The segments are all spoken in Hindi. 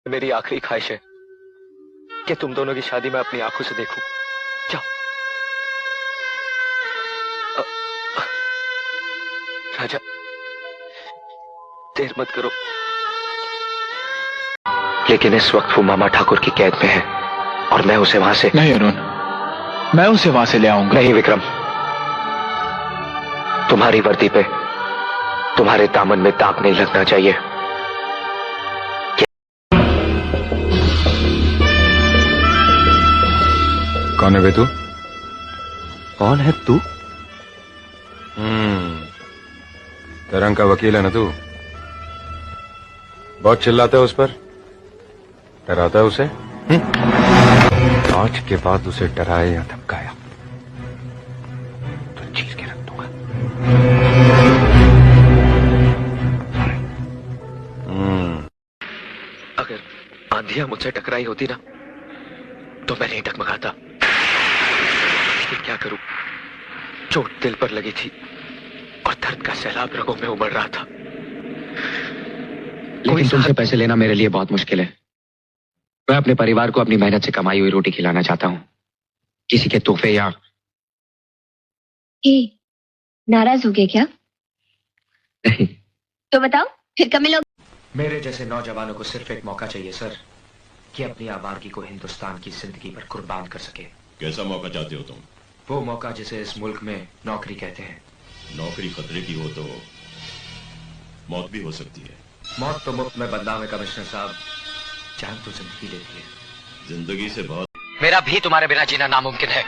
मेरी आखिरी ख्वाहिश है कि तुम दोनों की शादी मैं अपनी आंखों से देखूं। जाओ। राजा, देर मत करो। लेकिन इस वक्त वो मामा ठाकुर की कैद में है और मैं उसे वहां से नहीं अरुण, मैं उसे वहां से ले आऊंगा। नहीं विक्रम, तुम्हारी वर्दी पे तुम्हारे दामन में दाग नहीं लगना चाहिए। कौन है बे तू? कौन है तू? तरंग का वकील है ना तू? बहुत चिल्लाता है उस पर, डराता है उसे। आज के बाद उसे डराया या धमकाया तो चीर के रख दूंगा। अगर आंधियां मुझसे टकराई होती ना तो मैं नहीं डगमगाता। लेकिन क्या करूं, चोट दिल पर लगी थी और दर्द का सैलाब रगों में उमड़ रहा था। लेकिन तुमसे पैसे लेना मेरे लिए बहुत मुश्किल है। मैं अपने परिवार को अपनी मेहनत से कमाई हुई रोटी खिलाना चाहता हूँ, किसी के तोहफे या। नाराज हो गए क्या? नहीं। तो बताओ फिर कब मिलोगे? मेरे जैसे नौजवानों को सिर्फ एक मौका चाहिए सर, कि अपनी आवारगी को हिंदुस्तान की जिंदगी पर कुर्बान कर सके। कैसा मौका चाहते हो तुम? वो मौका जिसे इस मुल्क में नौकरी कहते हैं। नौकरी खतरे की हो तो मौत भी हो सकती है। मौत तो मुफ्त में बदनाम है कमिश्नर साहब, जान तो जिंदगी लेती है। जिंदगी से बहुत। मेरा भी तुम्हारे बिना जीना नामुमकिन है।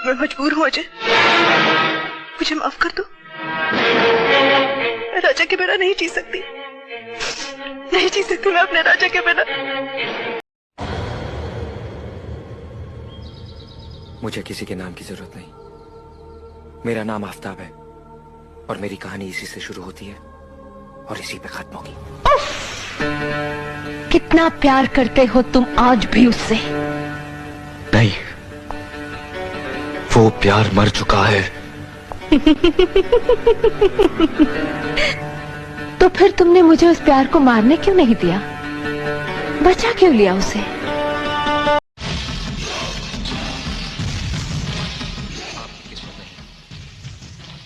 मैं मजबूर हूँ अजय, मुझे माफ कर दो। मैं राजा के बिना नहीं जी सकती, नहीं जी सकती मैं अपने राजा के बिना। मुझे किसी के नाम की जरूरत नहीं। मेरा नाम आफताब है और मेरी कहानी इसी से शुरू होती है और इसी पे खत्म होगी। कितना प्यार करते हो तुम आज भी उससे? नहीं, वो प्यार मर चुका है। तो फिर तुमने मुझे उस प्यार को मारने क्यों नहीं दिया? बचा क्यों लिया उसे? आपकी किस्मत नहीं,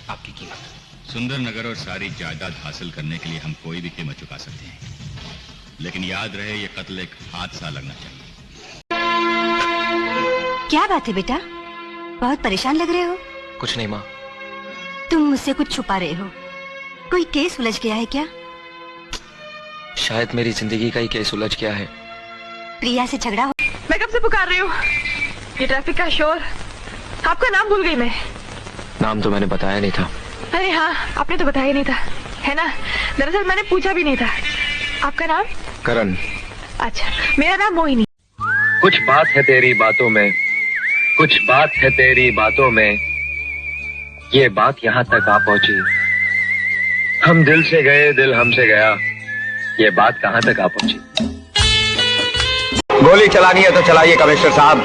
आपकी कीमत। सुंदर नगर और सारी जायदाद हासिल करने के लिए हम कोई भी कीमत चुका सकते हैं, लेकिन याद रहे ये कत्ल एक हादसा लगना चाहिए। क्या बात है बेटा, बहुत परेशान लग रहे हो? कुछ नहीं माँ। तुम मुझसे कुछ छुपा रहे हो, कोई केस उलझ गया है क्या? शायद मेरी जिंदगी का ही केस उलझ गया है। प्रिया से झगड़ा हो? मैं कब से पुकार रही हूँ, ये ट्रैफिक का शोर। आपका नाम भूल गई मैं। नाम तो मैंने बताया नहीं था। अरे हाँ, आपने तो बताया नहीं था, है ना? दरअसल मैंने पूछा भी नहीं था। आपका नाम? करण। अच्छा, मेरा नाम मोहिनी। कुछ बात है तेरी बातों में, कुछ बात है तेरी बातों में, ये बात यहाँ तक आ पहुंची। हम दिल से गए, दिल हमसे गया, ये बात कहाँ तक आ पहुंची। गोली चलानी है तो चलाइए कमिश्नर साहब,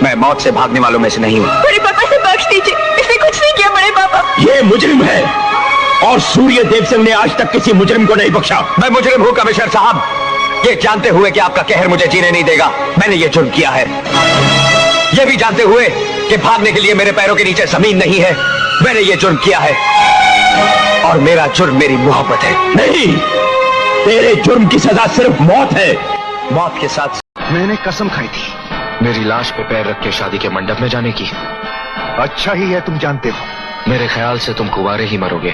मैं मौत से भागने वालों में से नहीं हूँ। बड़े पापा से बख्श दीजिए, इसने कुछ नहीं किया बड़े पापा। ये मुजरिम है और सूर्य देव सिंह ने आज तक किसी मुजरिम को नहीं बख्शा। मैं मुजरिम हूँ कमिश्नर साहब, ये जानते हुए कि आपका कहर मुझे जीने नहीं देगा, मैंने ये जुर्म किया है। ये भी जानते हुए कि भागने के लिए मेरे पैरों के नीचे जमीन नहीं है, मैंने ये जुर्म किया है। और मेरा जुर्म मेरी मोहब्बत है। नहीं, तेरे जुर्म की सजा सिर्फ मौत है। मौत के साथ मैंने कसम खाई थी मेरी लाश पे पैर रख के शादी के मंडप में जाने की। अच्छा ही है तुम जानते हो। मेरे ख्याल से तुम कुंवारे ही मरोगे।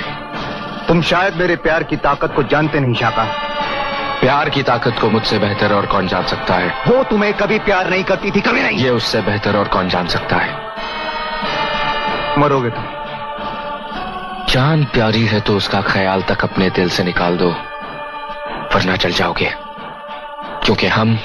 तुम शायद मेरे प्यार की ताकत को जानते नहीं शाका। प्यार की ताकत को मुझसे बेहतर और कौन जान सकता है। वो तुम्हें कभी प्यार नहीं करती थी, कभी नहीं। ये उससे बेहतर और कौन जान सकता है। मरोगे तुम। जान प्यारी है तो उसका ख्याल तक अपने दिल से निकाल दो, वरना चल जाओगे, क्योंकि हम